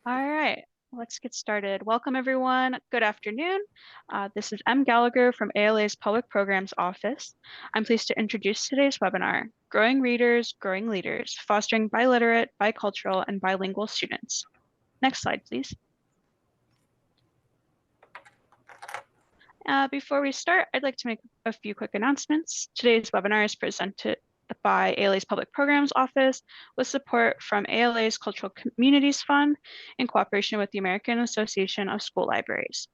All right, let's get started. Welcome, everyone. Good afternoon. This is M. Gallagher from ALA's Public Programs Office. I'm pleased to introduce today's webinar, Growing Readers, Growing Leaders, Fostering Biliterate, Bicultural, and Bilingual Students. Next slide, please. Before we start, I'd like to make a few quick announcements. Today's webinar is presented by ALA's Public Programs Office with support from ALA's Cultural Communities Fund in cooperation with the American Association of School Libraries.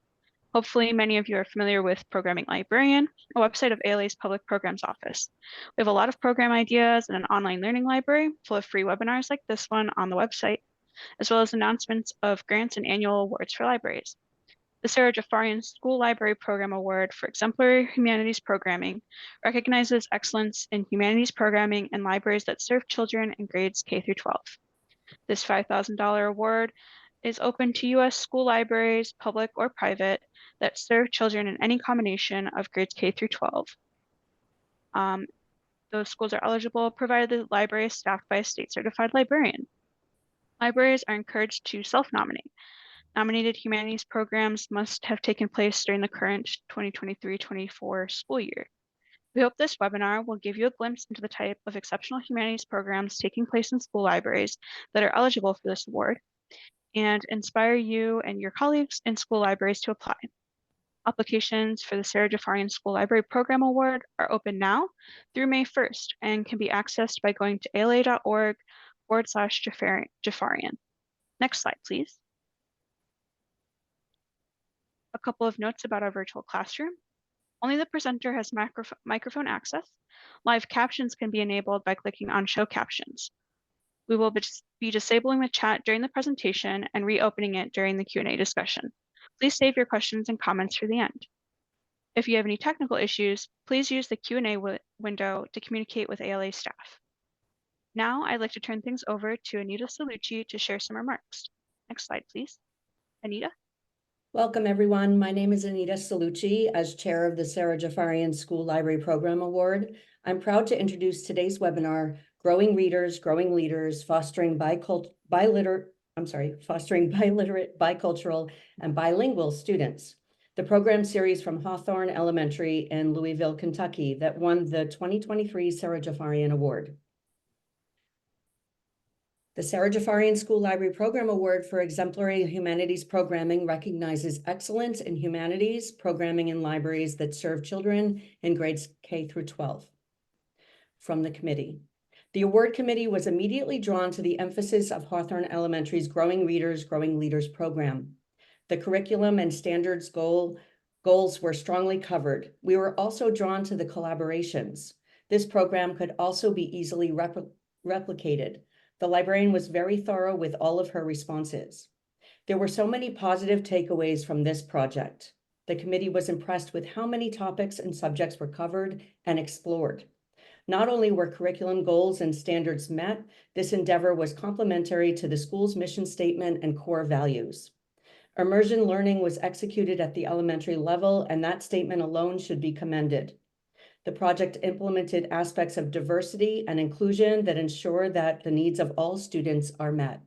Hopefully, many of you are familiar with Programming Librarian, a website of ALA's Public Programs Office. We have a lot of program ideas and an online learning library full of free webinars like this one on the website, as well as announcements of grants and annual awards for libraries. The Sara Jaffarian School Library Program Award for Exemplary Humanities Programming recognizes excellence in humanities programming in libraries that serve children in grades K through 12. This $5,000 award is open to U.S. school libraries, public or private, that serve children in any combination of grades K through 12. Those schools are eligible provided the library is staffed by a state-certified librarian. Libraries are encouraged to self-nominate. Nominated humanities programs must have taken place during the current 2023-24 school year. We hope this webinar will give you a glimpse into the type of exceptional humanities programs taking place in school libraries that are eligible for this award and inspire you and your colleagues in school libraries to apply. Applications for the Sara Jaffarian School Library Program Award are open now through May 1st and can be accessed by going to ala.org/Jaffarian. Next slide, please. A couple of notes about our virtual classroom. Only the presenter has microphone access. Live captions can be enabled by clicking on Show Captions. We will be disabling the chat during the presentation and reopening it during the Q&A discussion. Please save your questions and comments for the end. If you have any technical issues, please use the Q&A window to communicate with ALA staff. Now I'd like to turn things over to Anita Salucci to share some remarks. Next slide, please. Anita? Welcome, everyone. My name is Anita Salucci. As chair of the Sara Jaffarian School Library Program Award, I'm proud to introduce today's webinar, Growing Readers, Growing Leaders, Fostering biliterate, bicultural, and bilingual students. The program series from Hawthorne Elementary in Louisville, Kentucky that won the 2023 Sara Jaffarian Award. The Sara Jaffarian School Library Program Award for Exemplary Humanities Programming recognizes excellence in humanities programming in libraries that serve children in grades K through 12. From the committee. The award committee was immediately drawn to the emphasis of Hawthorne Elementary's Growing Readers, Growing Leaders program. The curriculum and standards goals were strongly covered. We were also drawn to the collaborations. This program could also be easily replicated. The librarian was very thorough with all of her responses. There were so many positive takeaways from this project. The committee was impressed with how many topics and subjects were covered and explored. Not only were curriculum goals and standards met, this endeavor was complementary to the school's mission statement and core values. Immersion learning was executed at the elementary level, and that statement alone should be commended. The project implemented aspects of diversity and inclusion that ensure that the needs of all students are met.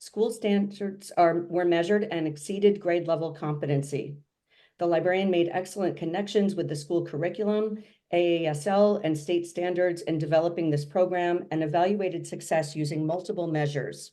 School standards were measured and exceeded grade level competency. The librarian made excellent connections with the school curriculum, AASL, and state standards in developing this program and evaluated success using multiple measures.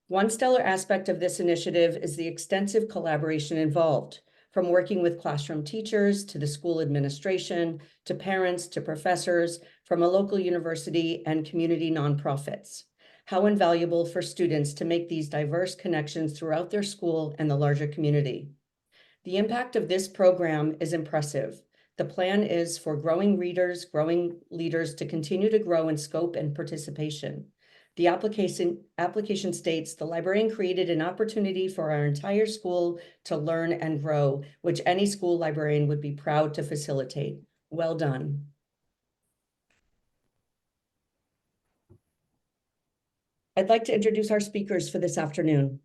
One stellar aspect of this initiative is the extensive collaboration involved. From working with classroom teachers to the school administration, to parents, to professors, from a local university and community nonprofits. How invaluable for students to make these diverse connections throughout their school and the larger community. The impact of this program is impressive. The plan is for growing readers, growing leaders to continue to grow in scope and participation. The application states the librarian created an opportunity for our entire school to learn and grow, which any school librarian would be proud to facilitate. Well done. I'd like to introduce our speakers for this afternoon.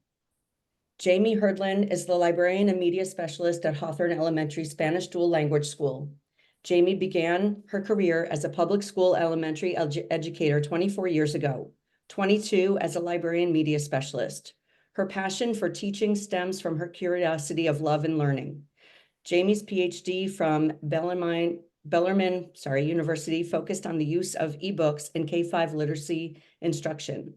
Jamie Herdlin is the librarian and media specialist at Hawthorne Elementary Spanish Dual Language School. Jamie began her career as a public school elementary educator 24 years ago. 22 as a librarian media specialist. Her passion for teaching stems from her curiosity of love and learning. Jamie's PhD from Bellarmine University focused on the use of ebooks in K-5 literacy instruction.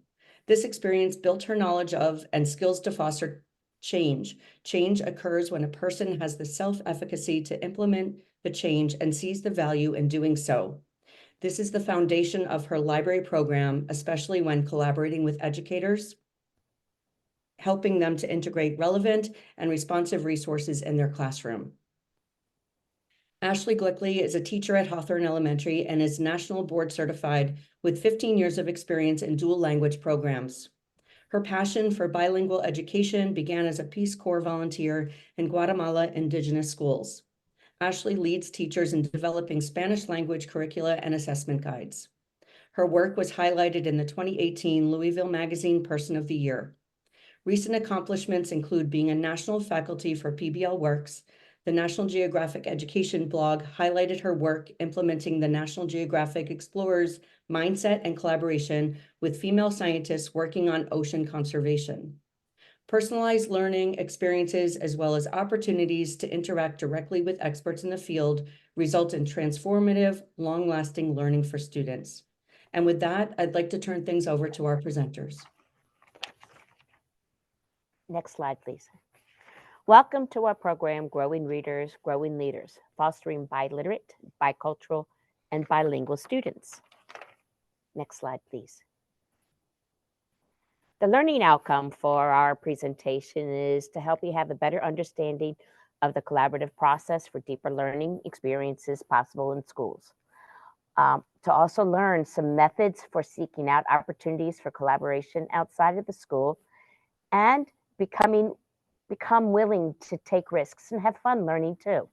This experience built her knowledge of and skills to foster change. Change occurs when a person has the self-efficacy to implement the change and sees the value in doing so. This is the foundation of her library program, especially when collaborating with educators, helping them to integrate relevant and responsive resources in their classroom. Ashley Glickley is a teacher at Hawthorne Elementary and is national board certified with 15 years of experience in dual language programs. Her passion for bilingual education began as a Peace Corps volunteer in Guatemala Indigenous schools. Ashley leads teachers in developing Spanish language curricula and assessment guides. Her work was highlighted in the 2018 Louisville Magazine Person of the Year. Recent accomplishments include being a national faculty for PBL Works. The National Geographic Education blog highlighted her work implementing the National Geographic Explorer's mindset and collaboration with female scientists working on ocean conservation. Personalized learning experiences, as well as opportunities to interact directly with experts in the field, result in transformative, long-lasting learning for students. And with that, I'd like to turn things over to our presenters. Next slide, please. Welcome to our program, Growing Readers, Growing Leaders, fostering biliterate, bicultural, and bilingual students. Next slide, please. The learning outcome for our presentation is to help you have a better understanding of the collaborative process for deeper learning experiences possible in schools. To also learn some methods for seeking out opportunities for collaboration outside of the school and become willing to take risks and have fun learning too.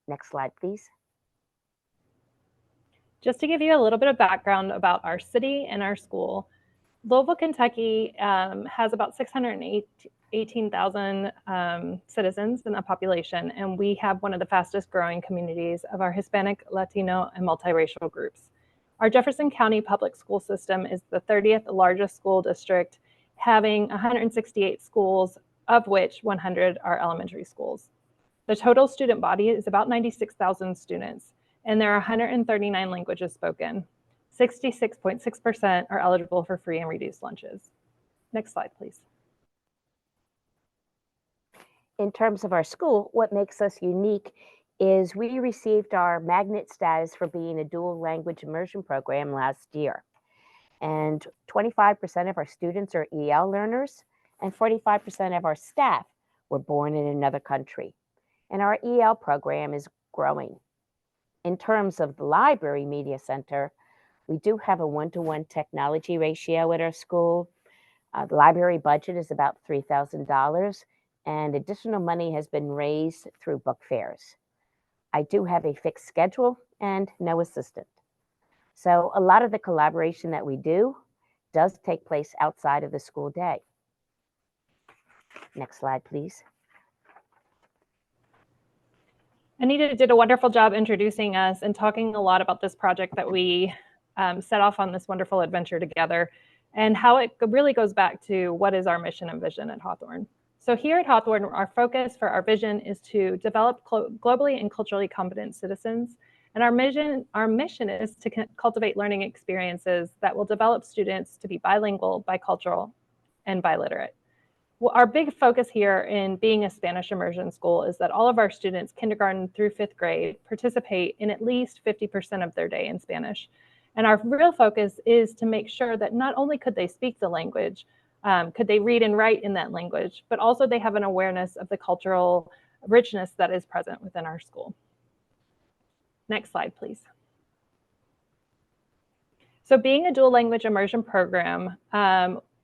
Next slide, please. Just to give you a little bit of background about our city and our school, Louisville, Kentucky has about 618,000 citizens in the population, and we have one of the fastest growing communities of our Hispanic, Latino, and multiracial groups. Our Jefferson County public school system is the 30th largest school district, having 168 schools, of which 100 are elementary schools. The total student body is about 96,000 students, and there are 139 languages spoken. 66.6% are eligible for free and reduced lunches. Next slide, please. In terms of our school, what makes us unique is we received our magnet status for being a dual language immersion program last year. And 25% of our students are EL learners, and 45% of our staff were born in another country. And our EL program is growing. In terms of the Library Media Center, we do have a 1-to-1 technology ratio at our school. The library budget is about $3,000, and additional money has been raised through book fairs. I do have a fixed schedule and no assistant. So a lot of the collaboration that we do does take place outside of the school day. Next slide, please. Anita did a wonderful job introducing us and talking a lot about this project that we set off on this wonderful adventure together, and how it really goes back to what is our mission and vision at Hawthorne. So here at Hawthorne, our focus for our vision is to develop globally and culturally competent citizens. And our mission is to cultivate learning experiences that will develop students to be bilingual, bicultural, and biliterate. Well, our big focus here in being a Spanish immersion school is that all of our students, kindergarten through 5th grade, participate in at least 50% of their day in Spanish. And our real focus is to make sure that not only could they speak the language, could they read and write in that language, but also they have an awareness of the cultural richness that is present within our school. Next slide, please. So being a dual language immersion program,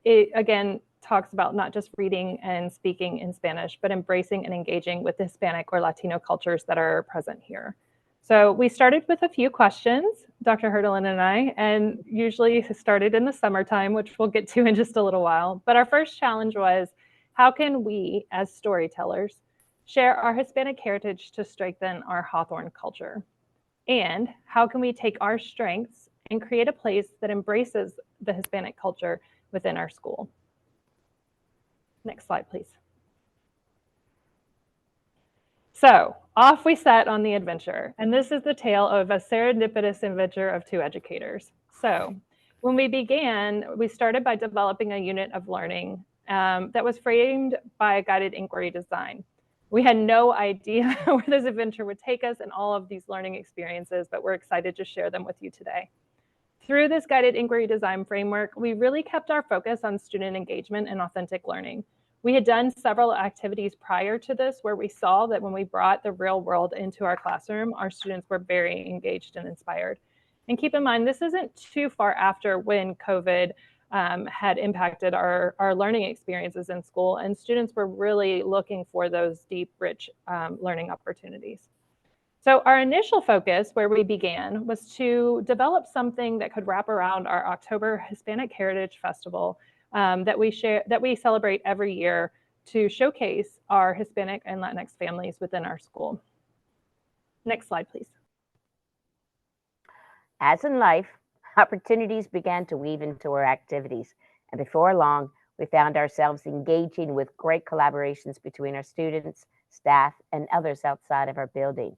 it again talks about not just reading and speaking in Spanish, but embracing and engaging with the Hispanic or Latino cultures that are present here. So we started with a few questions, Dr. Herdelin and I, and usually started in the summertime, which we'll get to in just a little while. But our first challenge was, how can we, as storytellers, share our Hispanic heritage to strengthen our Hawthorne culture? And how can we take our strengths and create a place that embraces the Hispanic culture within our school. Next slide, please. So off we set on the adventure, and this is the tale of a serendipitous adventure of two educators. So when we began, we started by developing a unit of learning that was framed by a guided inquiry design. We had no idea where this adventure would take us and all of these learning experiences, but we're excited to share them with you today. Through this guided inquiry design framework, we really kept our focus on student engagement and authentic learning. We had done several activities prior to this where we saw that when we brought the real world into our classroom, our students were very engaged and inspired. And keep in mind, this isn't too far after when COVID had impacted our learning experiences in school, and students were really looking for those deep, rich learning opportunities. So our initial focus where we began was to develop something that could wrap around our October Hispanic Heritage Festival that we celebrate every year to showcase our Hispanic and Latinx families within our school. Next slide, please. As in life, opportunities began to weave into our activities, and before long, we found ourselves engaging with great collaborations between our students, staff, and others outside of our building.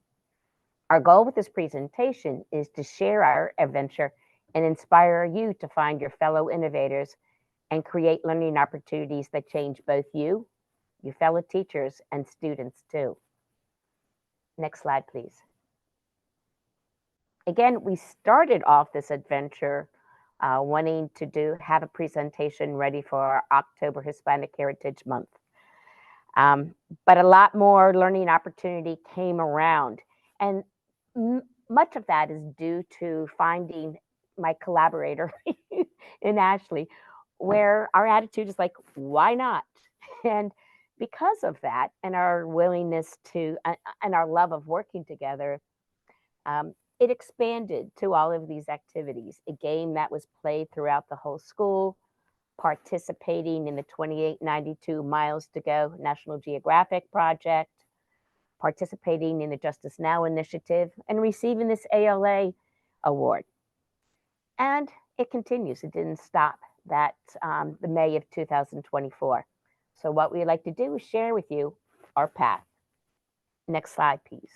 Our goal with this presentation is to share our adventure and inspire you to find your fellow innovators and create learning opportunities that change both you, your fellow teachers, and students too. Next slide, please. Again, we started off this adventure wanting to have a presentation ready for our October Hispanic Heritage Month. But a lot more learning opportunity came around. And much of that is due to finding my collaborator in Ashley, where our attitude is like, why not? And because of that and our willingness to, and our love of working together, it expanded to all of these activities. A game that was played throughout the whole school, participating in the 2892 Miles to Go National Geographic Project, participating in the Justice Now initiative, and receiving this ALA award. And it continues. It didn't stop that the May of 2024. So what we'd like to do is share with you our path. Next slide, please.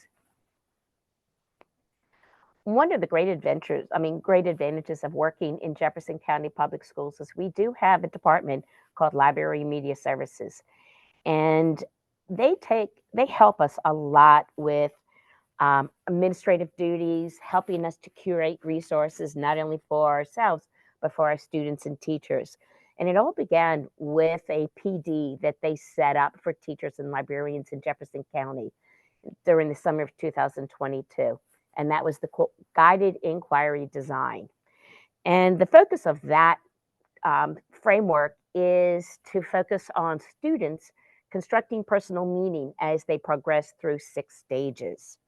One of the great advantages of working in Jefferson County Public Schools is we do have a department called Library Media Services. And they help us a lot with administrative duties, helping us to curate resources, not only for ourselves, but for our students and teachers. And it all began with a PD that they set up for teachers and librarians in Jefferson County during the summer of 2022. And that was the guided inquiry design. And the focus of that framework is to focus on students constructing personal meaning as they progress through 6 stages.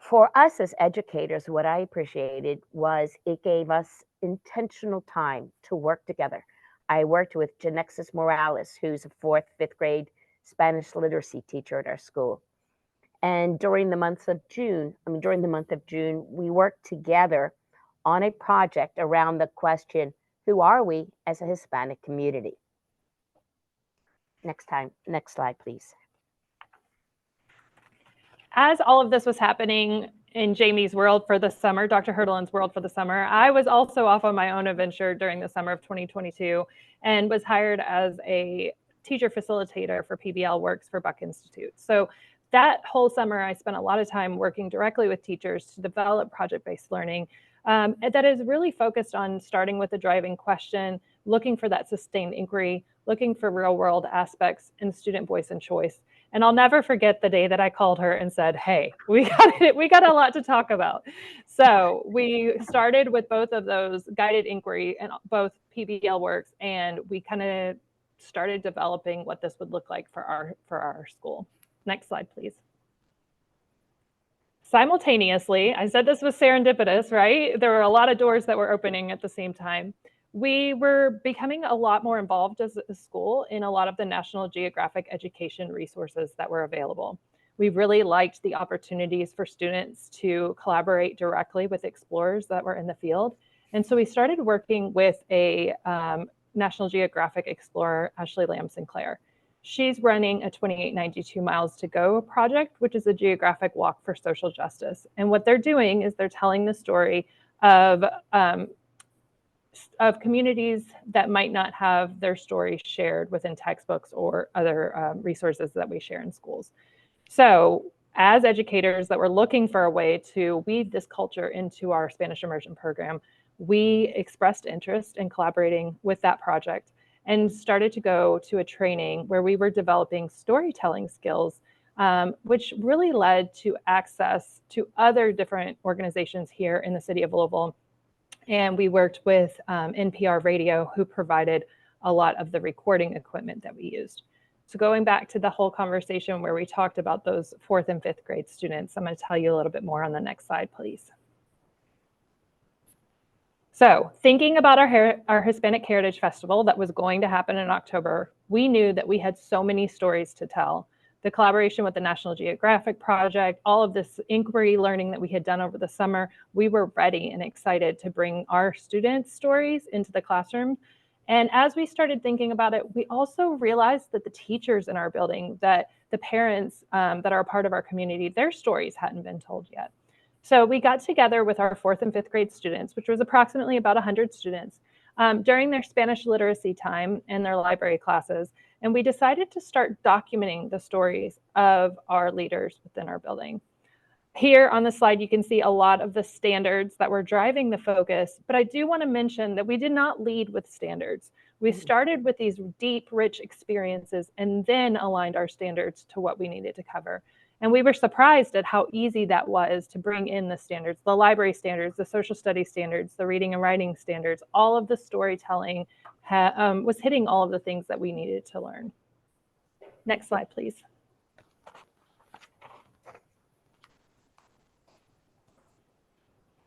For us as educators, what I appreciated was it gave us intentional time to work together. I worked with Janexis Morales, who's a 4th, 5th grade Spanish literacy teacher at our school. And during the month of June, we worked together on a project around the question, who are we as a Hispanic community? Next slide, please. As all of this was happening in Jamie's world for the summer, Dr. Herdelin's world for the summer, I was also off on my own adventure during the summer of 2022 and was hired as a teacher facilitator for PBL Works for Buck Institute. So that whole summer, I spent a lot of time working directly with teachers to develop project-based learning that is really focused on starting with the driving question, looking for that sustained inquiry, looking for real-world aspects and student voice and choice. And I'll never forget the day that I called her and said, hey, we got a lot to talk about. So we started with both of those guided inquiry and both PBL Works, and we kind of started developing what this would look like for our school. Next slide, please. Simultaneously, I said this was serendipitous, right? There were a lot of doors that were opening at the same time. We were becoming a lot more involved as a school in a lot of the National Geographic education resources that were available. We really liked the opportunities for students to collaborate directly with explorers that were in the field. And so we started working with a National Geographic explorer, Ashley Lamb Sinclair. She's running a 2892 Miles to Go project, which is a geographic walk for social justice. And what they're doing is they're telling the story of communities that might not have their story shared within textbooks or other resources that we share in schools. So as educators that were looking for a way to weave this culture into our Spanish immersion program, we expressed interest in collaborating with that project and started to go to a training where we were developing storytelling skills, which really led to access to other different organizations here in the city of Louisville. And we worked with NPR Radio, who provided a lot of the recording equipment that we used. So going back to the whole conversation where we talked about those 4th and 5th grade students, I'm going to tell you a little bit more on the next slide, please. So thinking about our Hispanic Heritage Festival that was going to happen in October, we knew that we had so many stories to tell. The collaboration with the National Geographic Project, all of this inquiry learning that we had done over the summer, we were ready and excited to bring our students' stories into the classroom. And as we started thinking about it, we also realized that the teachers in our building, that the parents that are a part of our community, their stories hadn't been told yet. So we got together with our 4th and 5th grade students, which was approximately about 100 students, during their Spanish literacy time and their library classes. And we decided to start documenting the stories of our leaders within our building. Here on the slide, you can see a lot of the standards that were driving the focus, but I do want to mention that we did not lead with standards. We started with these deep, rich experiences and then aligned our standards to what we needed to cover. And we were surprised at how easy that was to bring in the standards, the library standards, the social studies standards, the reading and writing standards, all of the storytelling was hitting all of the things that we needed to learn. Next slide, please.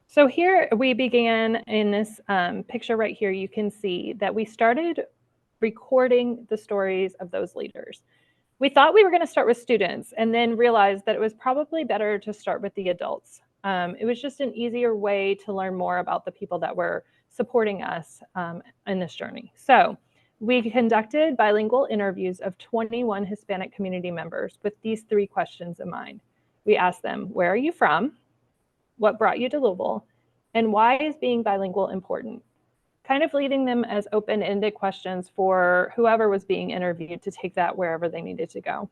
So here we began in this picture right here. You can see that we started recording the stories of those leaders. We thought we were going to start with students and then realized that it was probably better to start with the adults. It was just an easier way to learn more about the people that were supporting us in this journey. So we conducted bilingual interviews of 21 Hispanic community members with these 3 questions in mind. We asked them, where are you from? What brought you to Louisville? And why is being bilingual important? Kind of leaving them as open-ended questions for whoever was being interviewed to take that wherever they needed to go.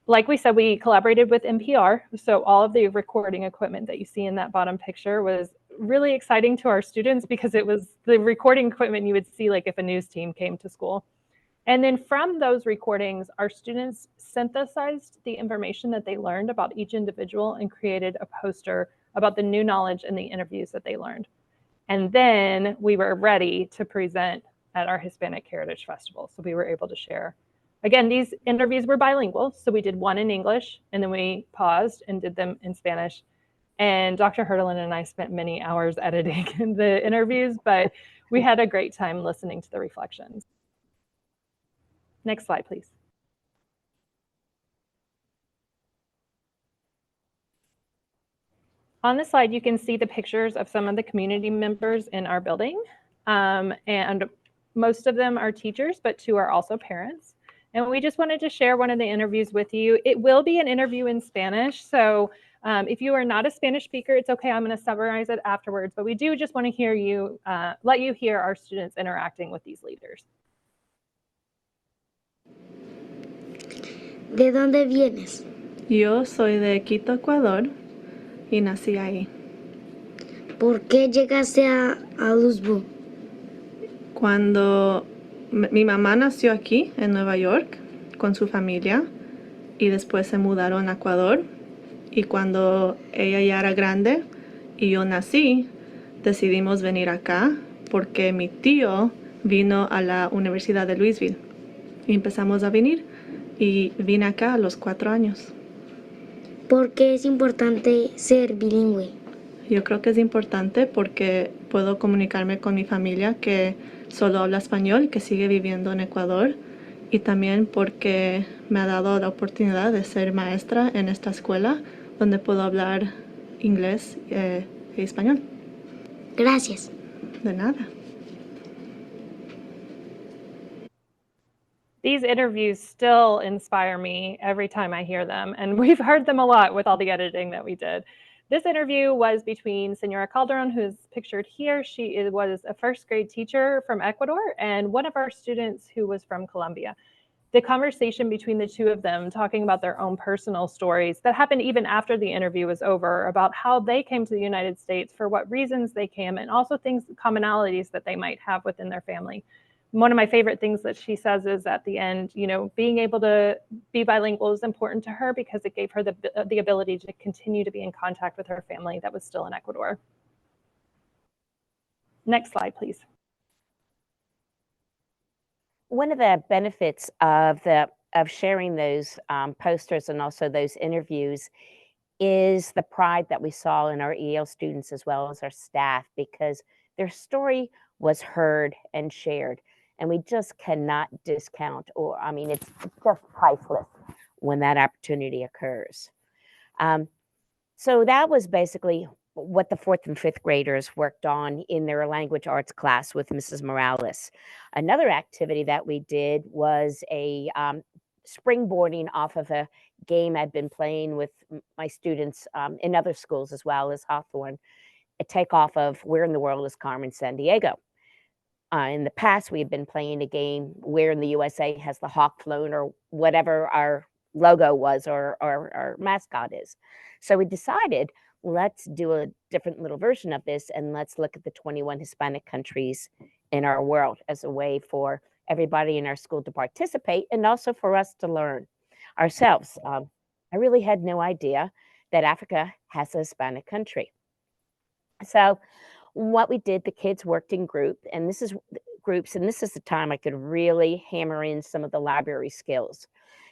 Like we said, we collaborated with NPR. So all of the recording equipment that you see in that bottom picture was really exciting to our students because it was the recording equipment you would see like if a news team came to school. And then from those recordings, our students synthesized the information that they learned about each individual and created a poster about the new knowledge and the interviews that they learned. And then we were ready to present at our Hispanic Heritage Festival. So we were able to share. Again, these interviews were bilingual. So we did one in English and then we paused and did them in Spanish. And Dr. Herdelin and I spent many hours editing the interviews, but we had a great time listening to the reflections. Next slide, please. On this slide, you can see the pictures of some of the community members in our building. And most of them are teachers, but 2 are also parents. And we just wanted to share one of the interviews with you. It will be an interview in Spanish. So if you are not a Spanish speaker, it's okay. I'm going to summarize it afterwards. But we do just want to hear you, let you hear our students interacting with these leaders. ¿De dónde vienes? Yo soy de Quito, Ecuador, y nací ahí. ¿Por qué llegaste a Louisville? Cuando mi mamá nació aquí, en Nueva York, con su familia, y después se mudaron a Ecuador, y cuando ella ya era grande y yo nací, decidimos venir acá porque mi tío vino a la Universidad de Louisville. Y empezamos a venir y vine acá a los 4 años. ¿Por qué es importante ser bilingüe? Yo creo que es importante porque puedo comunicarme con mi familia que solo habla español y que sigue viviendo en Ecuador. y también porque me ha dado la oportunidad de ser maestra en esta escuela donde puedo hablar inglés e español. Gracias. De nada. These interviews still inspire me every time I hear them, and we've heard them a lot with all the editing that we did. This interview was between Senora Calderon, who's pictured here. She was a first grade teacher from Ecuador, and one of our students who was from Colombia. The conversation between the two of them, talking about their own personal stories that happened even after the interview was over, about how they came to the United States, for what reasons they came, and also things, commonalities that they might have within their family. One of my favorite things that she says is at the end, you know, being able to be bilingual is important to her because it gave her the ability to continue to be in contact with her family that was still in Ecuador. Next slide, please. One of the benefits of sharing those posters and also those interviews is the pride that we saw in our EL students as well as our staff, because their story was heard and shared, and we just cannot discount, or I mean, it's just priceless when that opportunity occurs. So that was basically what the 4th and 5th graders worked on in their language arts class with Mrs. Morales. Another activity that we did was a springboarding off of a game I'd been playing with my students in other schools as well as Hawthorne, a takeoff of Where in the World is Carmen Sandiego. In the past, we had been playing a game Where in the USA has the hawk flown, or whatever our logo was or our mascot is. So we decided, let's do a different little version of this, and let's look at the 21 Hispanic countries in our world as a way for everybody in our school to participate and also for us to learn ourselves. I really had no idea that Africa has a Hispanic country. So what we did, the kids worked in groups, and this is the time I could really hammer in some of the library skills.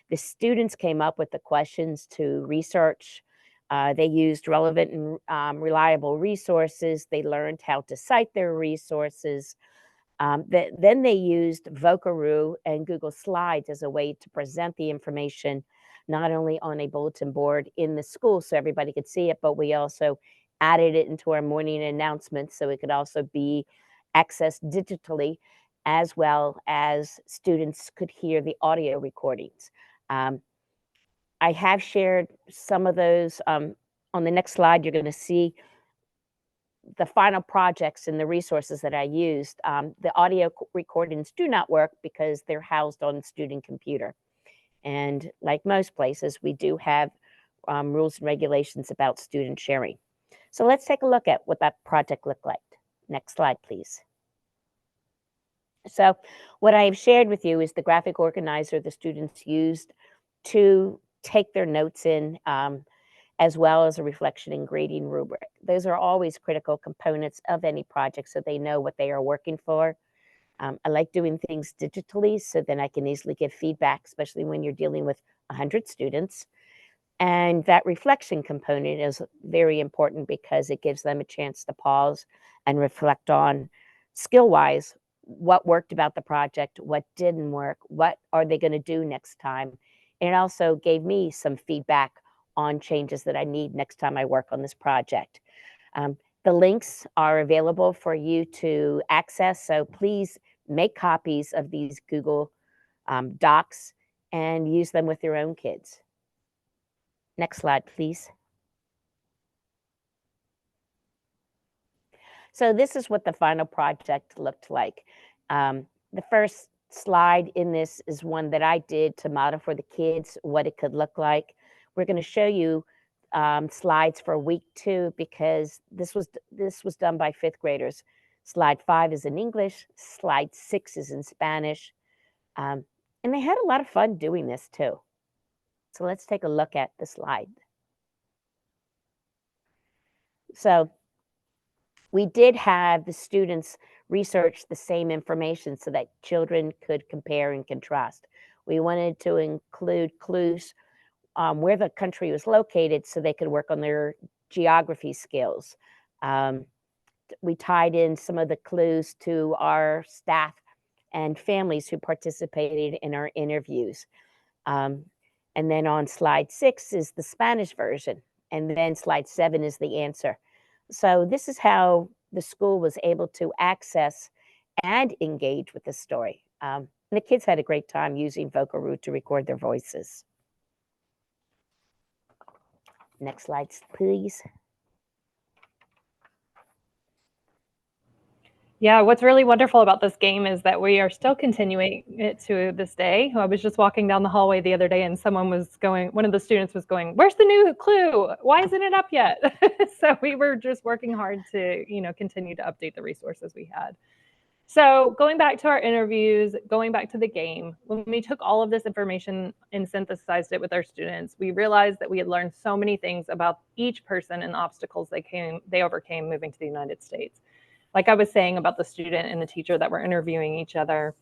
The students came up with the questions to research. They used relevant and reliable resources. They learned how to cite their resources. Then they used Vocaroo and Google Slides as a way to present the information, not only on a bulletin board in the school so everybody could see it, but we also added it into our morning announcements so it could also be accessed digitally, as well as students could hear the audio recordings. I have shared some of those. On the next slide, you're going to see the final projects and the resources that I used. The audio recordings do not work because they're housed on student computer. And like most places, we do have rules and regulations about student sharing. So let's take a look at what that project looked like. Next slide, please. So what I have shared with you is the graphic organizer the students used to take their notes in, as well as a reflection and grading rubric. Those are always critical components of any project so they know what they are working for. I like doing things digitally so then I can easily give feedback, especially when you're dealing with 100 students. And that reflection component is very important because it gives them a chance to pause and reflect on, skill-wise, what worked about the project, what didn't work, what are they going to do next time. And it also gave me some feedback on changes that I need next time I work on this project. The links are available for you to access, so please make copies of these Google Docs and use them with your own kids. Next slide, please. So this is what the final project looked like. The first slide in this is one that I did to model for the kids what it could look like. We're going to show you slides for week 2 because this was done by 5th graders. Slide 5 is in English. Slide 6 is in Spanish. And they had a lot of fun doing this too. So let's take a look at the slide. So we did have the students research the same information so that children could compare and contrast. We wanted to include clues where the country was located so they could work on their geography skills. We tied in some of the clues to our staff and families who participated in our interviews. And then on slide 6 is the Spanish version, and then slide 7 is the answer. So this is how the school was able to access and engage with the story. And the kids had a great time using Vocal Root to record their voices. Next slide, please. Yeah, what's really wonderful about this game is that we are still continuing it to this day. I was just walking down the hallway the other day and someone was going, one of the students was going, "Where's the new clue? Why isn't it up yet?" So we were just working hard to, continue to update the resources we had. So going back to our interviews, going back to the game, when we took all of this information and synthesized it with our students, we realized that we had learned so many things about each person and the obstacles they overcame moving to the United States. Like I was saying about the student and the teacher that were interviewing each other,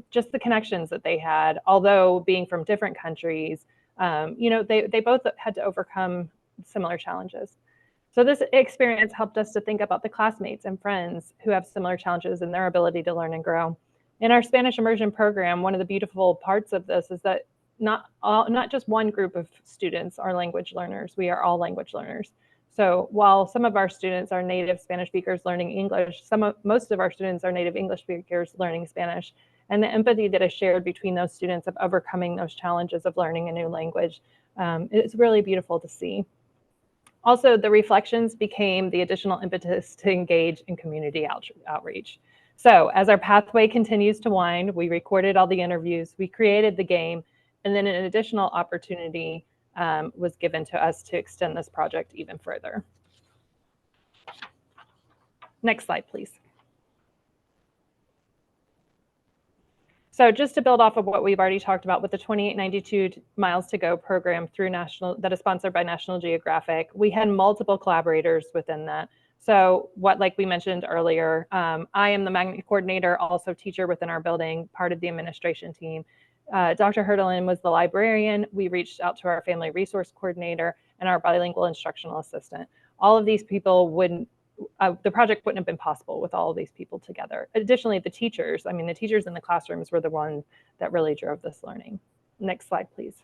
just the connections that they had, although being from different countries, they both had to overcome similar challenges. So this experience helped us to think about the classmates and friends who have similar challenges in their ability to learn and grow. In our Spanish immersion program, one of the beautiful parts of this is that not just one group of students are language learners. We are all language learners. So while some of our students are native Spanish speakers learning English, most of our students are native English speakers learning Spanish. And the empathy that is shared between those students of overcoming those challenges of learning a new language, it's really beautiful to see. Also, the reflections became the additional impetus to engage in community outreach. So as our pathway continues to wind, we recorded all the interviews, we created the game, and then an additional opportunity was given to us to extend this project even further. Next slide, please. So just to build off of what we've already talked about with the 2892 Miles to Go program through that is sponsored by National Geographic, we had multiple collaborators within that. So like we mentioned earlier, I am the magnet coordinator, also teacher within our building, part of the administration team. Dr. Herdelin was the librarian. We reached out to our family resource coordinator and our bilingual instructional assistant. All of these people the project wouldn't have been possible with all of these people together. Additionally, the teachers in the classrooms were the ones that really drove this learning. Next slide, please.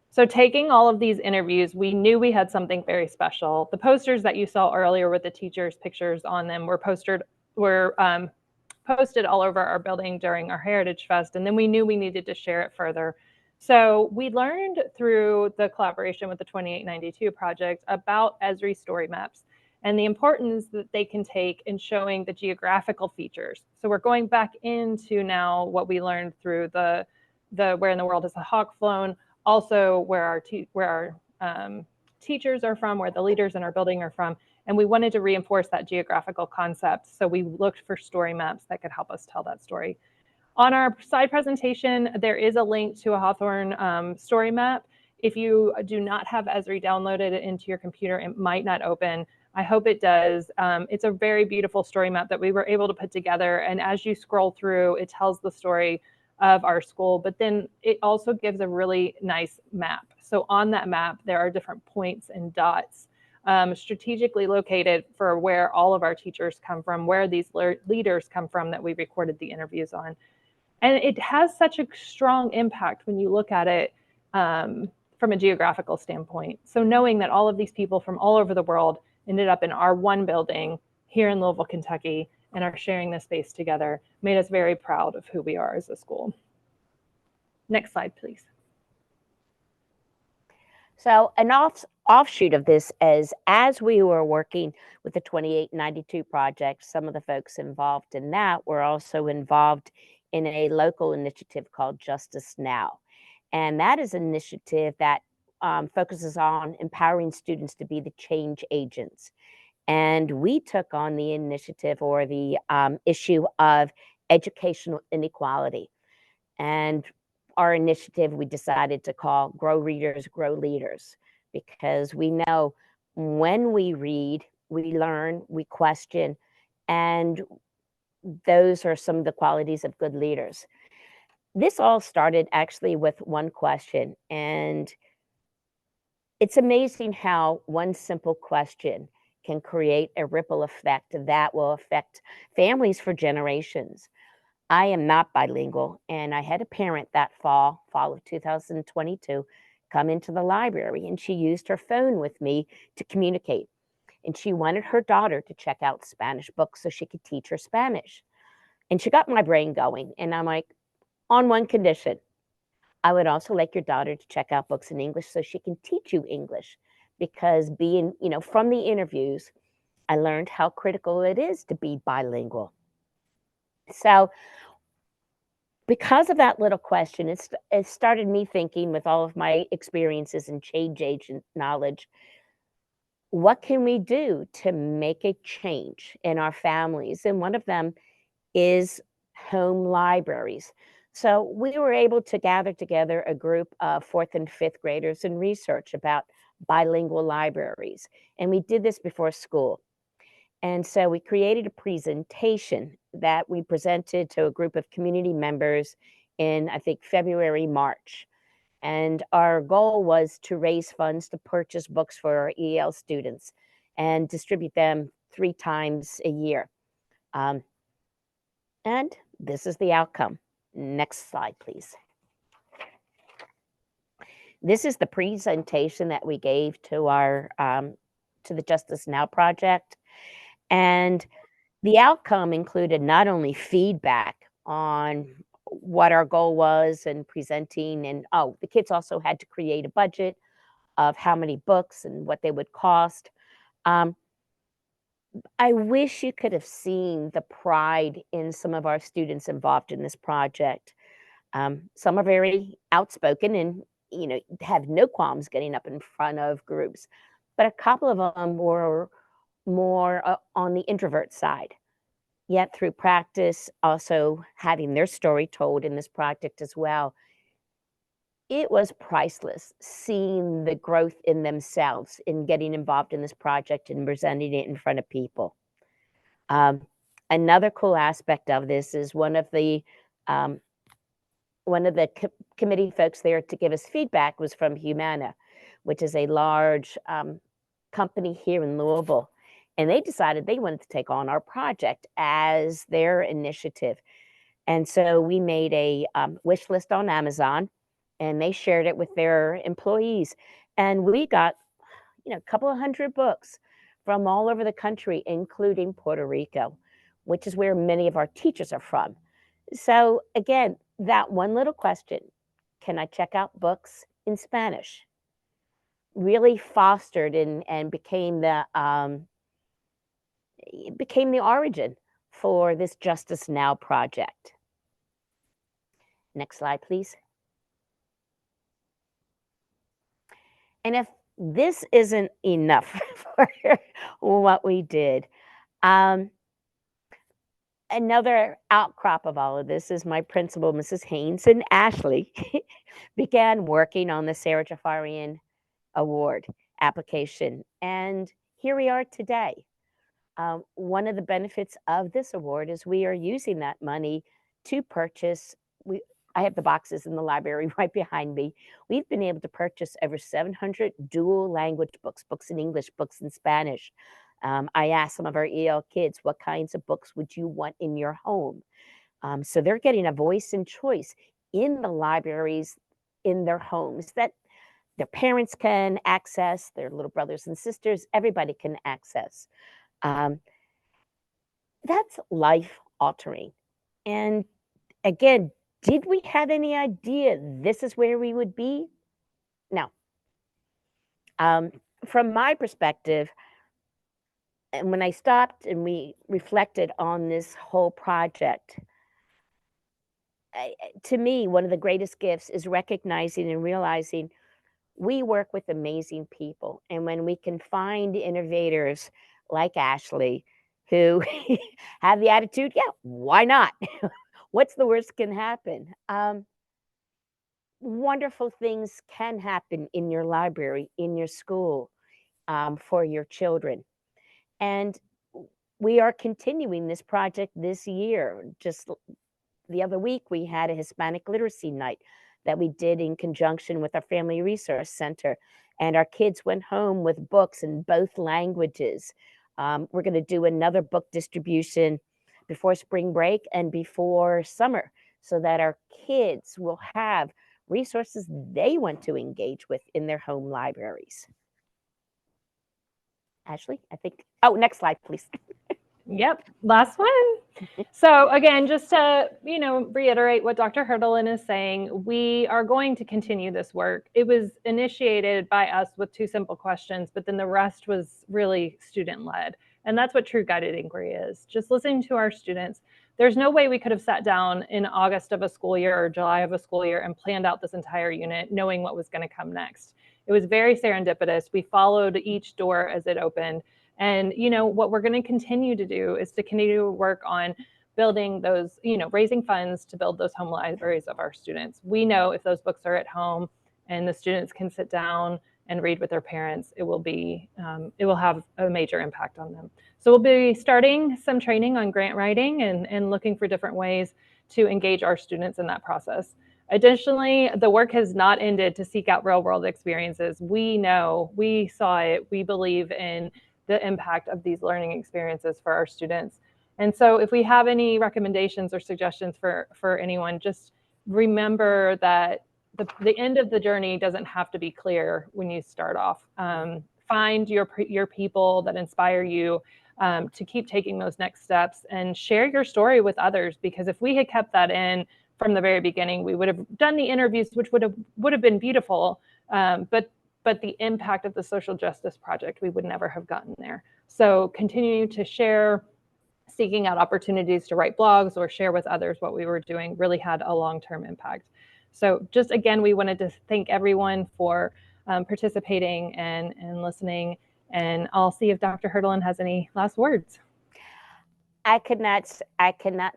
So taking all of these interviews, we knew we had something very special. The posters that you saw earlier with the teachers' pictures on them were posted all over our building during our Heritage Fest, and then we knew we needed to share it further. So we learned through the collaboration with the 2892 project about Esri story maps and the importance that they can take in showing the geographical features. So we're going back into now what we learned through the Where in the World is the Hawk Flown, also where our teachers are from, where the leaders in our building are from. And we wanted to reinforce that geographical concept. So we looked for story maps that could help us tell that story. On our slide presentation, there is a link to a Hawthorne story map. If you do not have Esri downloaded into your computer, it might not open. I hope it does. It's a very beautiful story map that we were able to put together. And as you scroll through, it tells the story of our school, but then it also gives a really nice map. So on that map, there are different points and dots strategically located for where all of our teachers come from, where these leaders come from that we recorded the interviews on. And it has such a strong impact when you look at it from a geographical standpoint. So knowing that all of these people from all over the world ended up in our one building here in Louisville, Kentucky, and are sharing this space together made us very proud of who we are as a school. Next slide, please. So an offshoot of this is, as we were working with the 2892 project, some of the folks involved in that were also involved in a local initiative called Justice Now. And that is an initiative that focuses on empowering students to be the change agents. And we took on the initiative or the issue of educational inequality. And our initiative we decided to call Grow Readers, Grow Leaders, because we know when we read, we learn, we question, and those are some of the qualities of good leaders. This all started actually with one question, and it's amazing how one simple question can create a ripple effect that will affect families for generations. I am not bilingual, and I had a parent that fall of 2022, come into the library, and she used her phone with me to communicate. And she wanted her daughter to check out Spanish books so she could teach her Spanish. And she got my brain going. And I'm like, on one condition, I would also like your daughter to check out books in English so she can teach you English. Because being, from the interviews, I learned how critical it is to be bilingual. So because of that little question, it started me thinking, with all of my experiences and change agent knowledge, what can we do to make a change in our families? And one of them is home libraries. So we were able to gather together a group of 4th and 5th graders and research about bilingual libraries. And we did this before school. And so we created a presentation that we presented to a group of community members in, I think, February, March. And our goal was to raise funds to purchase books for our EL students and distribute them 3 times a year. And this is the outcome. Next slide, please. This is the presentation that we gave to our to the Justice Now project. And the outcome included not only feedback on what our goal was and presenting, and the kids also had to create a budget of how many books and what they would cost. I wish you could have seen the pride in some of our students involved in this project. Some are very outspoken and have no qualms getting up in front of groups, but a couple of them were more on the introvert side. Yet through practice, also having their story told in this project as well, it was priceless seeing the growth in themselves in getting involved in this project and presenting it in front of people. Another cool aspect of this is one of the committee folks there to give us feedback was from Humana, which is a large company here in Louisville. And they decided they wanted to take on our project as their initiative. And so we made a wish list on Amazon, and they shared it with their employees. And we got, a couple of hundred books from all over the country, including Puerto Rico, which is where many of our teachers are from. So again, that one little question, can I check out books in Spanish, really fostered and became the origin for this Justice Now project. Next slide, please. And if this isn't enough for what we did, another outcrop of all of this is my principal, Mrs. Haynes, and Ashley began working on the Sara Jaffarian Award application. And here we are today. One of the benefits of this award is we are using that money to purchase, I have the boxes in the library right behind me. We've been able to purchase over 700 dual language books, books in English, books in Spanish. I asked some of our EL kids, what kinds of books would you want in your home? So they're getting a voice and choice in the libraries in their homes that their parents can access, their little brothers and sisters, everybody can access. That's life altering. And again, did we have any idea this is where we would be? No. From my perspective, and when I stopped and we reflected on this whole project, to me, one of the greatest gifts is recognizing and realizing we work with amazing people. And when we can find innovators like Ashley who have the attitude, yeah, why not? What's the worst can happen? Wonderful things can happen in your library, in your school, for your children. And we are continuing this project this year. Just the other week, we had a Hispanic literacy night. that we did in conjunction with our Family Resource Center. And our kids went home with books in both languages. We're going to do another book distribution before spring break and before summer, so that our kids will have resources they want to engage with in their home libraries. Ashley, I think, oh, next slide, please. Yep, last one. So again, just to reiterate what Dr. Hurtelen is saying, we are going to continue this work. It was initiated by us with 2 simple questions, but then the rest was really student-led. And that's what true guided inquiry is, just listening to our students. There's no way we could have sat down in August of a school year or July of a school year and planned out this entire unit knowing what was going to come next. It was very serendipitous. We followed each door as it opened. And what we're going to continue to do is to continue to work on building those, raising funds to build those home libraries of our students. We know if those books are at home and the students can sit down and read with their parents, it will have a major impact on them. So we'll be starting some training on grant writing and looking for different ways to engage our students in that process. Additionally, the work has not ended to seek out real world experiences. We know, we saw it, we believe in the impact of these learning experiences for our students. And so if we have any recommendations or suggestions for anyone, just remember that the end of the journey doesn't have to be clear when you start off. Find your people that inspire you to keep taking those next steps, and share your story with others, because if we had kept that in from the very beginning, we would have done the interviews, which would have been beautiful, but the impact of the social justice project, we would never have gotten there. So continuing to share, seeking out opportunities to write blogs or share with others what we were doing really had a long-term impact. So just again, we wanted to thank everyone for participating and listening. And I'll see if Dr. Hurtelen has any last words. I cannot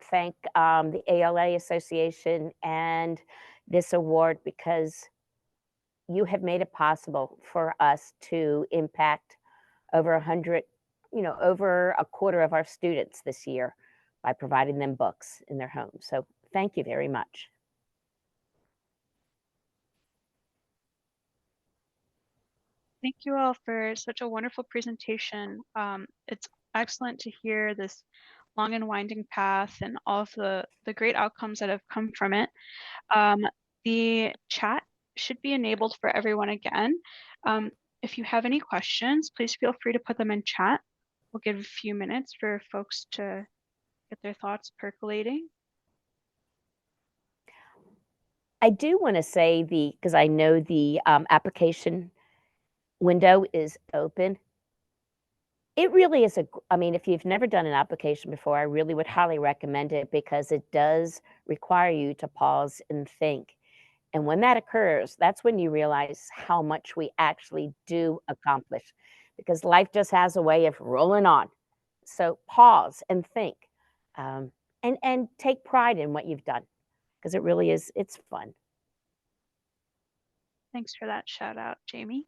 thank the ALA Association and this award, because you have made it possible for us to impact over 100, over a quarter of our students this year by providing them books in their homes. So thank you very much. Thank you all for such a wonderful presentation. It's excellent to hear this long and winding path and all of the great outcomes that have come from it. The chat should be enabled for everyone again. If you have any questions, please feel free to put them in chat. We'll give a few minutes for folks to get their thoughts percolating. I do want to say because I know the application window is open. It really is if you've never done an application before, I really would highly recommend it, because it does require you to pause and think. And when that occurs, that's when you realize how much we actually do accomplish, because life just has a way of rolling on. So pause and think, and take pride in what you've done, because it really is, it's fun. Thanks for that shout out, Jamie.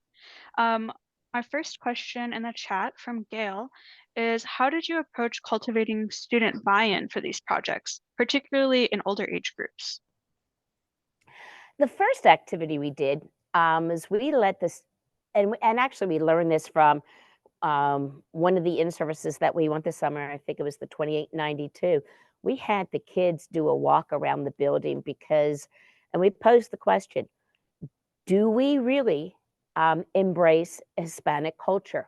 Our first question in the chat from Gail is, how did you approach cultivating student buy-in for these projects, particularly in older age groups? The first activity we did is we let this, and actually we learned this from one of the in-services that we went this summer. I think it was the 2892. We had the kids do a walk around the building, and we posed the question, do we really embrace Hispanic culture?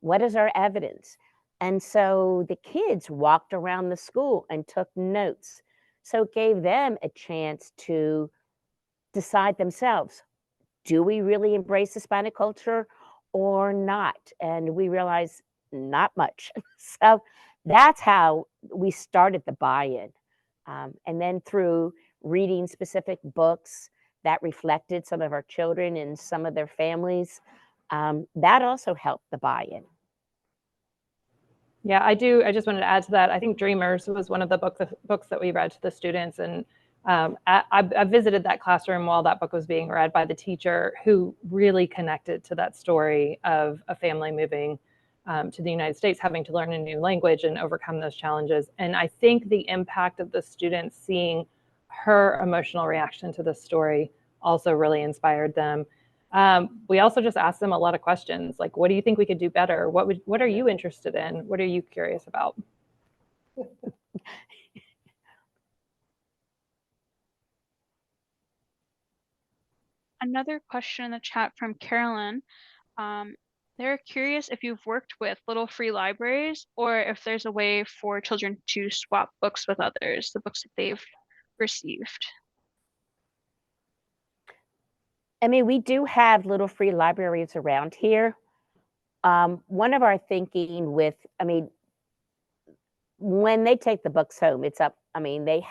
What is our evidence? And so the kids walked around the school and took notes. So it gave them a chance to decide themselves, do we really embrace Hispanic culture or not? And we realized not much. So that's how we started the buy-in. And then through reading specific books that reflected some of our children and some of their families, that also helped the buy-in. Yeah, I do. I just wanted to add to that. I think Dreamers was one of the books that we read to the students. And I visited that classroom while that book was being read by the teacher, who really connected to that story of a family moving to the United States, having to learn a new language and overcome those challenges. And I think the impact of the students seeing her emotional reaction to the story also really inspired them. We also just asked them a lot of questions, like, what do you think we could do better? What are you interested in? What are you curious about? Another question in the chat from Carolyn. They're curious if you've worked with little free libraries or if there's a way for children to swap books with others, the books that they've received. I mean, we do have little free libraries around here. One of our thinking with, I mean, when they take the books home, it's up. I mean, they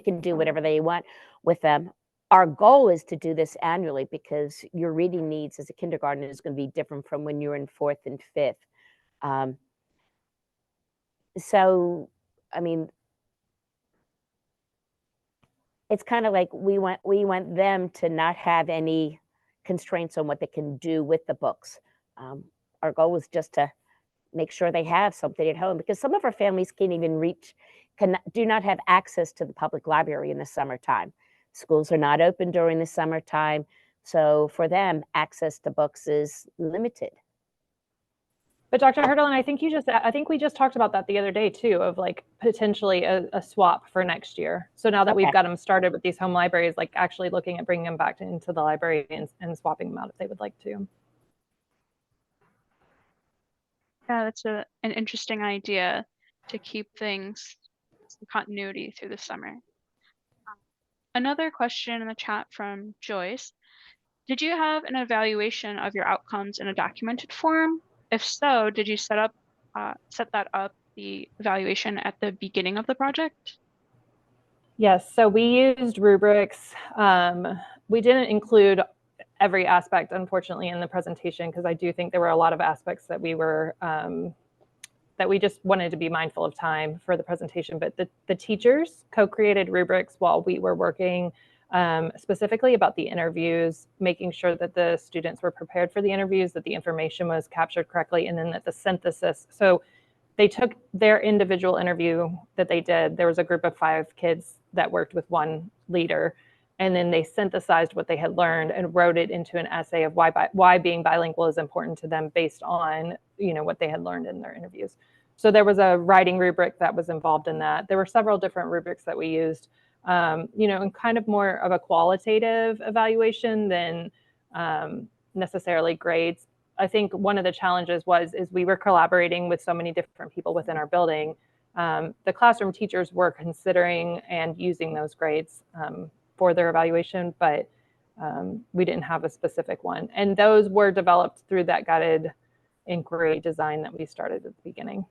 can do whatever they want with them. Our goal is to do this annually because your reading needs as a kindergartner is going to be different from when you're in 4th and 5th. So, I mean, it's kind of like we want them to not have any constraints on what they can do with the books. Our goal is just to make sure they have something at home, because some of our families can't even do not have access to the public library in the summertime. Schools are not open during the summertime. So for them, access to books is limited. But Dr. Hurtelin, I think we just talked about that the other day too, of like potentially a swap for next year. So now that we've got them started with these home libraries, like actually looking at bringing them back into the library and swapping them out if they would like to. Yeah, that's an interesting idea to keep things some continuity through the summer. Another question in the chat from Joyce. Did you have an evaluation of your outcomes in a documented form? If so, did you set that up, the evaluation at the beginning of the project? Yes, so we used rubrics. We didn't include every aspect, unfortunately, in the presentation, because I do think there were a lot of aspects that we were that we just wanted to be mindful of time for the presentation. But the teachers co-created rubrics while we were working specifically about the interviews, making sure that the students were prepared for the interviews, that the information was captured correctly, and then that the synthesis. So they took their individual interview that they did. There was a group of 5 kids that worked with one leader, and then they synthesized what they had learned and wrote it into an essay of why being bilingual is important to them based on, you know, what they had learned in their interviews. So there was a writing rubric that was involved in that. There were several different rubrics that we used, you know, and kind of more of a qualitative evaluation than necessarily grades. I think one of the challenges is we were collaborating with so many different people within our building. The classroom teachers were considering and using those grades for their evaluation, but we didn't have a specific one. And those were developed through that guided inquiry design that we started at the beginning.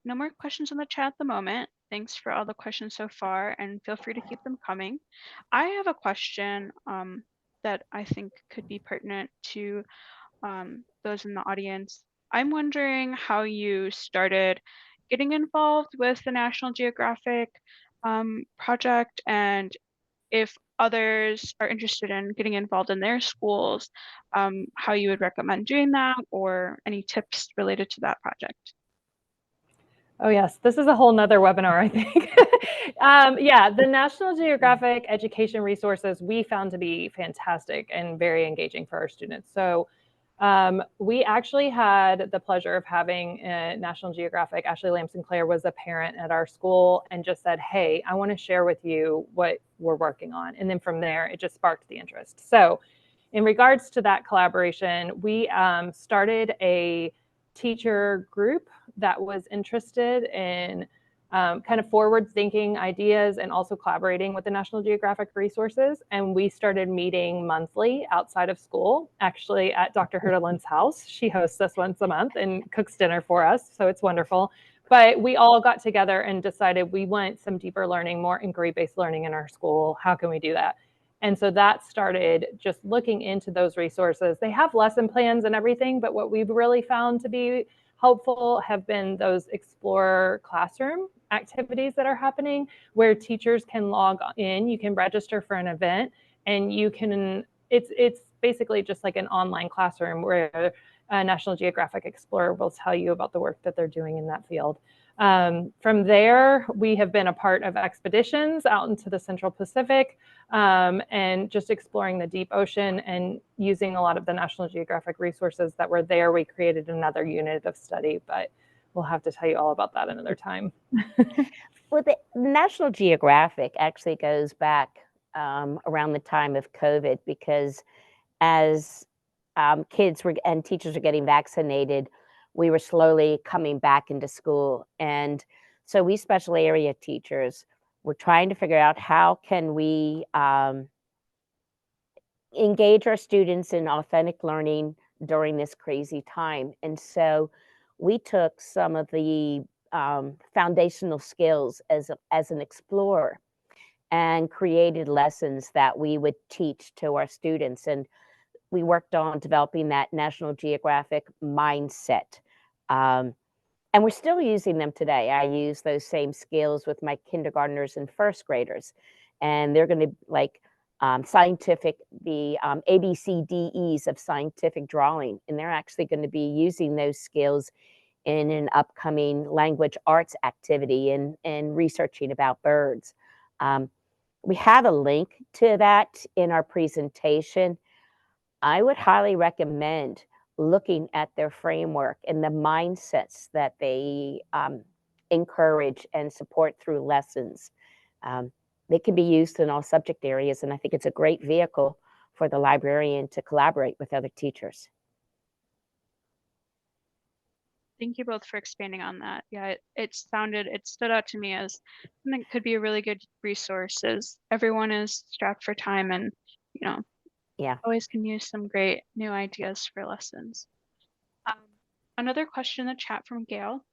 No more questions in the chat at the moment. Thanks for all the questions so far, and feel free to keep them coming. I have a question that I think could be pertinent to those in the audience. I'm wondering how you started getting involved with the National Geographic project, and if others are interested in getting involved in their schools, how you would recommend doing that, or any tips related to that project. Oh yes, this is a whole nother webinar, I think. Yeah, the National Geographic education resources we found to be fantastic and very engaging for our students. So we actually had the pleasure of having National Geographic. Ashley Lamb Sinclair was a parent at our school and just said, hey, I want to share with you what we're working on. And then from there, it just sparked the interest. So in regards to that collaboration, we started a teacher group that was interested in kind of forward-thinking ideas and also collaborating with the National Geographic resources. And we started meeting monthly outside of school, actually at Dr. Hurtelin's house. She hosts us once a month and cooks dinner for us, so it's wonderful. But we all got together and decided we want some deeper learning, more inquiry-based learning in our school. How can we do that? And so that started just looking into those resources. They have lesson plans and everything, but what we've really found to be helpful have been those Explore Classroom activities that are happening where teachers can log in. You can register for an event and you can, it's basically just like an online classroom where National Geographic Explorer will tell you about the work that they're doing in that field. From there, we have been a part of expeditions out into the Central Pacific and just exploring the deep ocean and using a lot of the National Geographic resources that were there. We created another unit of study, but we'll have to tell you all about that another time. Well, the National Geographic actually goes back around the time of COVID, because as kids and teachers are getting vaccinated, we were slowly coming back into school. And so we special area teachers were trying to figure out how can we engage our students in authentic learning during this crazy time. And so we took some of the foundational skills as an explorer and created lessons that we would teach to our students. And we worked on developing that National Geographic mindset. And we're still using them today. I use those same skills with my kindergartners and first graders. And they're going to like scientific, the ABCDEs of scientific drawing. And they're actually going to be using those skills in an upcoming language arts activity and researching about birds. We have a link to that in our presentation. I would highly recommend looking at their framework and the mindsets that they encourage and support through lessons. They can be used in all subject areas, and I think it's a great vehicle for the librarian to collaborate with other teachers. Thank you both for expanding on that. Yeah, it stood out to me as something that could be a really good resource, as everyone is strapped for time and, you know, Yeah. always can use some great new ideas for lessons. Another question in the chat from Gail.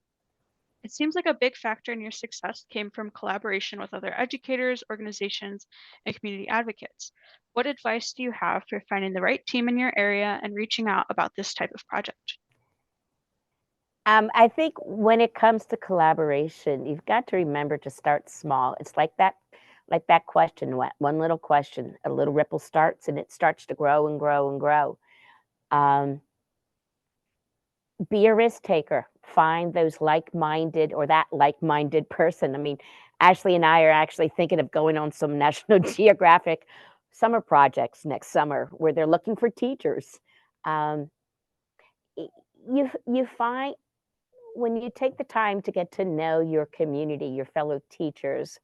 It seems like a big factor in your success came from collaboration with other educators, organizations, and community advocates. What advice do you have for finding the right team in your area and reaching out about this type of project? I think when it comes to collaboration, you've got to remember to start small. It's like that question, one little question, a little ripple starts and it starts to grow and grow and grow. Be a risk taker. Find those like-minded or that like-minded person. I mean, Ashley and I are actually thinking of going on some National Geographic summer projects next summer where they're looking for teachers. You find when you take the time to get to know your community, your fellow teachers,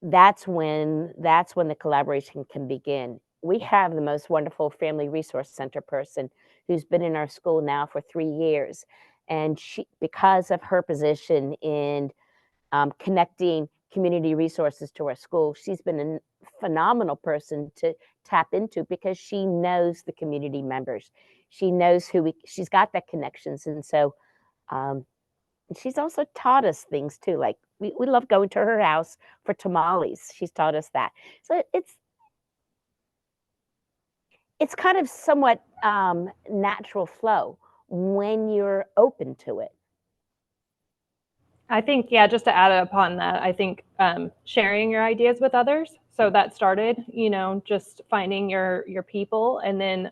that's when the collaboration can begin. We have the most wonderful Family Resource Center person who's been in our school now for 3 years. And she, because of her position in connecting community resources to our school, she's been a phenomenal person to tap into because she knows the community members. She knows she's got that connections. And so she's also taught us things too. Like we love going to her house for tamales. She's taught us that. So it's kind of somewhat natural flow when you're open to it. I think, yeah, just to add upon that, I think sharing your ideas with others. So that started, just finding your people. And then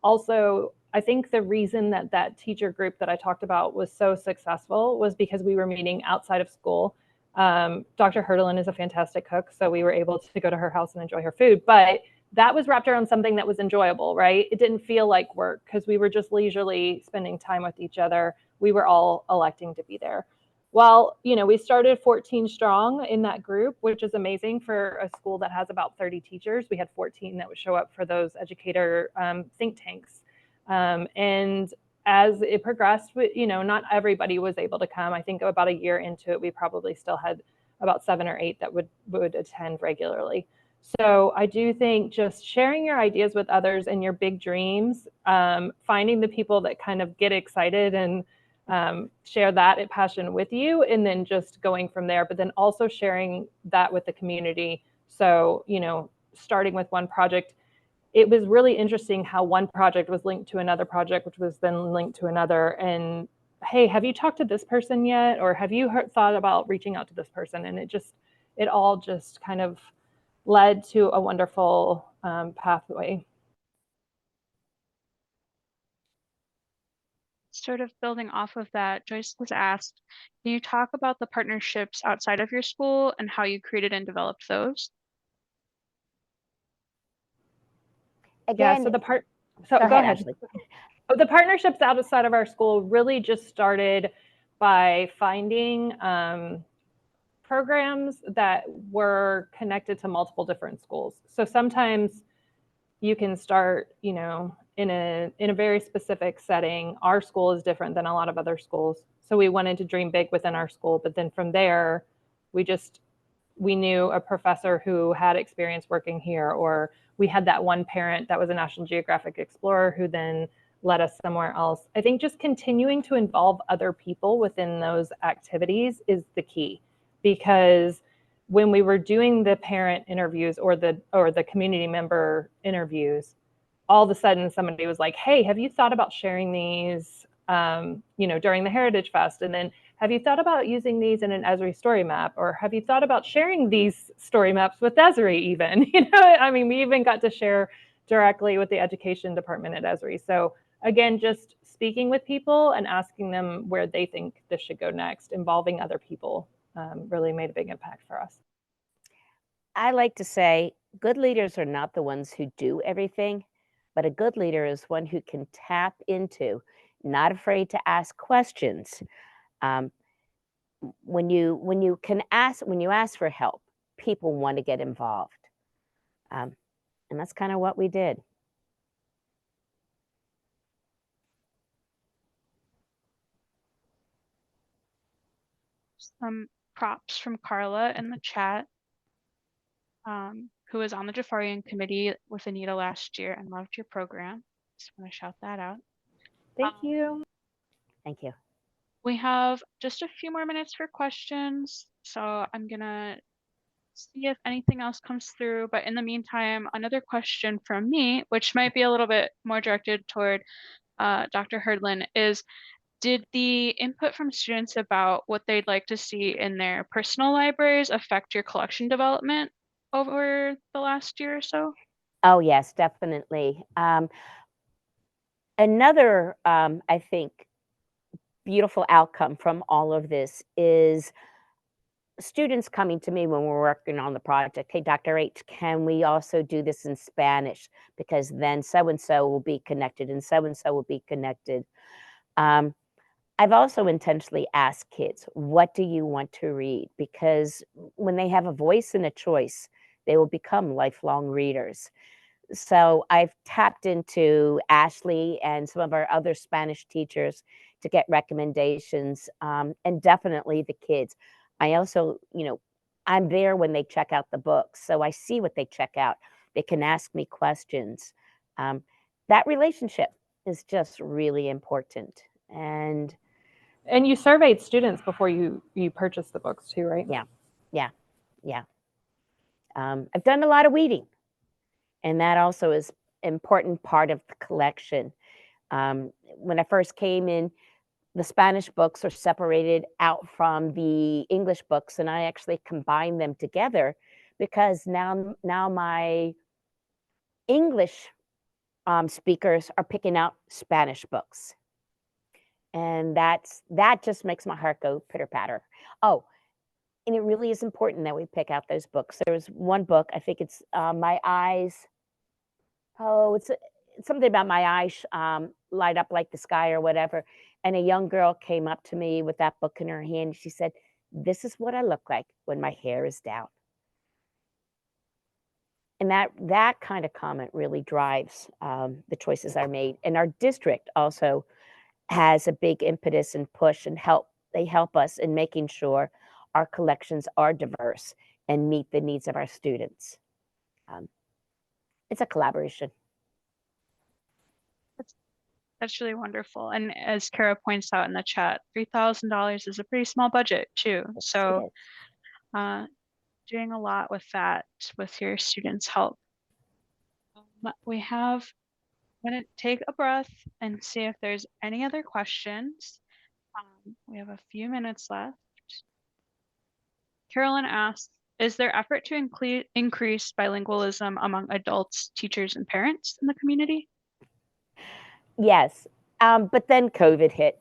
also, I think the reason that teacher group that I talked about was so successful was because we were meeting outside of school. Dr. Herdelin is a fantastic cook, so we were able to go to her house and enjoy her food. But that was wrapped around something that was enjoyable, right? It didn't feel like work because we were just leisurely spending time with each other. We were all electing to be there. Well, we started 14 strong in that group, which is amazing for a school that has about 30 teachers. We had 14 that would show up for those educator think tanks. And as it progressed, not everybody was able to come. I think about a year into it, we probably still had about 7 or 8 that would attend regularly. So I do think just sharing your ideas with others and your big dreams, finding the people that kind of get excited and share that passion with you, and then just going from there, but then also sharing that with the community. So, starting with one project, it was really interesting how one project was linked to another project, which was then linked to another. And hey, have you talked to this person yet? Or have you thought about reaching out to this person? And it all just kind of led to a wonderful pathway. sort of building off of that, Joyce has asked, can you talk about the partnerships outside of your school and how you created and developed those? Again, So go go ahead. Ashley. The partnerships outside of our school really just started by finding programs that were connected to multiple different schools. So sometimes you can start, in a very specific setting. Our school is different than a lot of other schools. So we wanted to dream big within our school, but then from there, we knew a professor who had experience working here, or we had that one parent that was a National Geographic explorer who then led us somewhere else. I think just continuing to involve other people within those activities is the key, because when we were doing the parent interviews or the community member interviews, all of a sudden somebody was like, hey, have you thought about sharing these during the Heritage Fest? And then, have you thought about using these in an Esri story map? Or have you thought about sharing these story maps with Esri even? We even got to share directly with the education department at Esri. So again, just speaking with people and asking them where they think this should go next, involving other people really made a big impact for us. I like to say good leaders are not the ones who do everything, but a good leader is one who can tap into, not afraid to ask questions. When you ask for help, people want to get involved, and that's kind of what we did. Some props from Carla in the chat, who was on the Jaffarian committee with Anita last year and loved your program. Just want to shout that out. Thank you. Thank you. We have just a few more minutes for questions, so I'm gonna see if anything else comes through. But in the meantime, another question from me, which might be a little bit more directed toward Dr. Herdlin, is did the input from students about what they'd like to see in their personal libraries affect your collection development over the last year or so? Oh, yes, definitely. Another, I think, beautiful outcome from all of this is students coming to me when we're working on the project. Hey, Dr. H, can we also do this in Spanish? Because then so-and-so will be connected and so-and-so will be connected. I've also intentionally asked kids, what do you want to read? Because when they have a voice and a choice, they will become lifelong readers. So I've tapped into Ashley and some of our other Spanish teachers to get recommendations, and definitely the kids. I also, I'm there when they check out the books, so I see what they check out. They can ask me questions. That relationship is just really important. And you surveyed students before you purchased the books too, right? Yeah. I've done a lot of weeding, and that also is an important part of the collection. When I first came in, the Spanish books are separated out from the English books, and I actually combined them together because now my English speakers are picking out Spanish books. And that just makes my heart go pitter patter. Oh, and it really is important that we pick out those books. There's one book, I think it's My Eyes. Oh, it's something about my eyes light up like the sky or whatever. And a young girl came up to me with that book in her hand. She said, this is what I look like when my hair is down. And that kind of comment really drives the choices I made. And our district also has a big impetus and push and they help us in making sure our collections are diverse and meet the needs of our students. It's a collaboration. That's really wonderful. And as Kara points out in the chat, $3,000 is a pretty small budget too. Yes, so doing a lot with that, with your students' help. I'm going to take a breath and see if there's any other questions. We have a few minutes left. Carolyn asks, is there effort to increase bilingualism among adults, teachers, and parents in the community? Yes, But then COVID hit.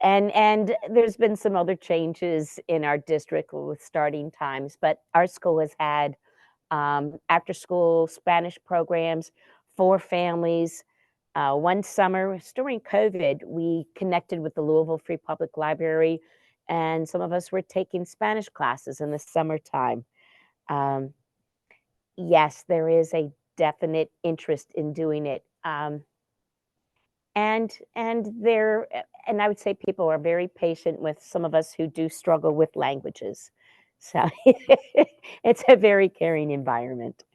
And there's been some other changes in our district with starting times, but our school has had after school Spanish programs for families. One summer during COVID, we connected with the Louisville Free Public Library, and some of us were taking Spanish classes in the summertime. Yes, there is a definite interest in doing it. And I would say people are very patient with some of us who do struggle with languages. So it's a very caring environment.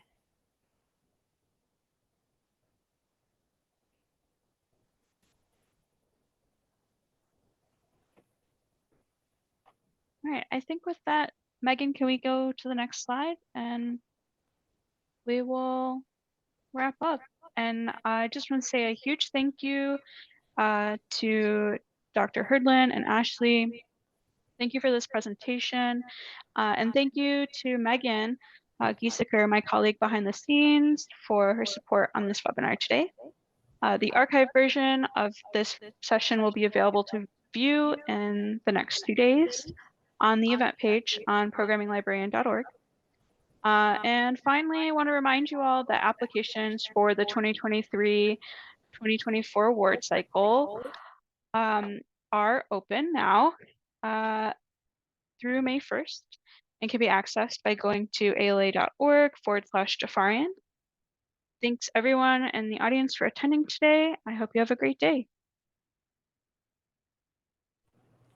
All right, I think with that, Megan, can we go to the next slide and we will wrap up. And I just want to say a huge thank you to Dr. Herdlin and Ashley. Thank you for this presentation. And thank you to Megan Gieseker, my colleague behind the scenes, for her support on this webinar today. The archive version of this session will be available to view in the next 2 days on the event page on programminglibrarian.org. And finally, I want to remind you all that applications for the 2023-2024 award cycle are open now through May 1st and can be accessed by going to ala.org/Jaffarian. Thanks everyone in the audience for attending today. I hope you have a great day.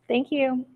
Thank you.